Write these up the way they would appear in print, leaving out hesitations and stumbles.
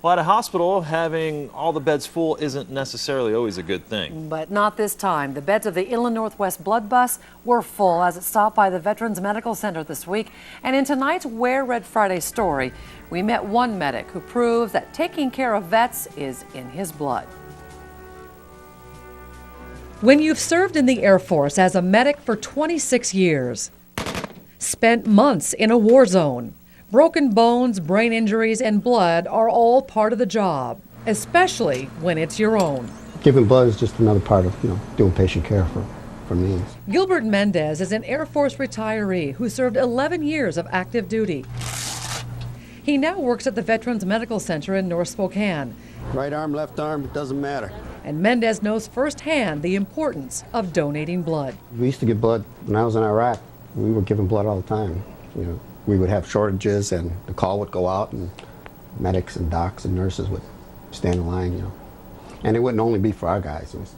Well, at a hospital, having all the beds full isn't necessarily always a good thing. But not this time. The beds of the Inland Northwest Blood Bus were full as it stopped by the Veterans Medical Center this week. And in tonight's Wear Red Friday story, we met one medic who proves that taking care of vets is in his blood. When you've served in the Air Force as a medic for 26 years, spent months in a war zone, broken bones, brain injuries, and blood are all part of the job, especially when it's your own. Giving blood is just another part of, doing patient care for me. Gilbert Mendez is an Air Force retiree who served 11 years of active duty. He now works at the Veterans Medical Center in North Spokane. Right arm, left arm, it doesn't matter. And Mendez knows firsthand the importance of donating blood. We used to give blood when I was in Iraq. We were giving blood all the time. We would have shortages and the call would go out and medics and docs and nurses would stand in line, And it wouldn't only be for our guys, it was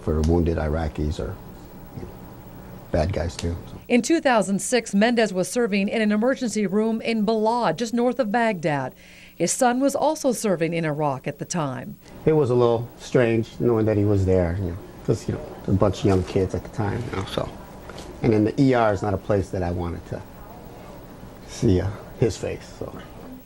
for wounded Iraqis or bad guys too. In 2006, Mendez was serving in an emergency room in Balad, just north of Baghdad. His son was also serving in Iraq at the time. It was a little strange knowing that he was there, because, a bunch of young kids at the time, so. And then the ER is not a place that I wanted to see his face. So.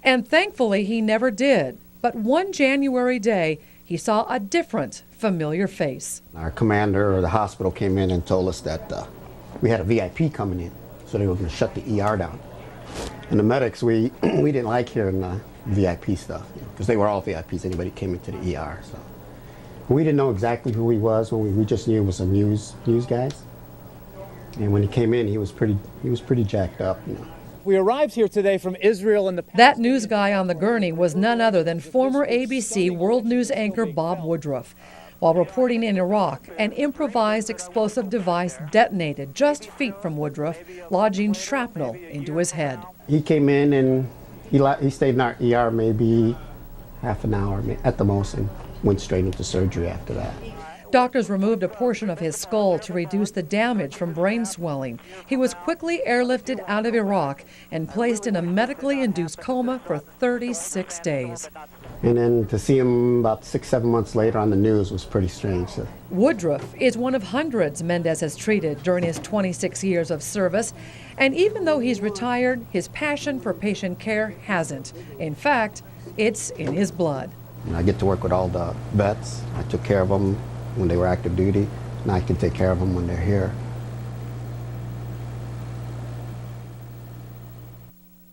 And thankfully, he never did. But one January day, he saw a different, familiar face. Our commander or the hospital came in and told us that we had a VIP coming in, so they were going to shut the ER down. And the medics, we didn't like hearing VIP stuff, because they were all VIPs. Anybody came into the ER. So we didn't know exactly who he was. We just knew he was some news guys. And when he came in, he was pretty jacked up. We arrived here today from Israel in the past. That news guy on the gurney was none other than former ABC World News anchor Bob Woodruff. While reporting in Iraq, an improvised explosive device detonated just feet from Woodruff, lodging shrapnel into his head. He came in and he stayed in our ER maybe half an hour at the most and went straight into surgery after that. Doctors removed a portion of his skull to reduce the damage from brain swelling. He was quickly airlifted out of Iraq and placed in a medically induced coma for 36 days. And then to see him about 6-7 months later on the news was pretty strange. Woodruff is one of hundreds Mendez has treated during his 26 years of service. And even though he's retired, his passion for patient care hasn't. In fact, it's in his blood. I get to work with all the vets. I took care of them when they were active duty, and I can take care of them when they're here.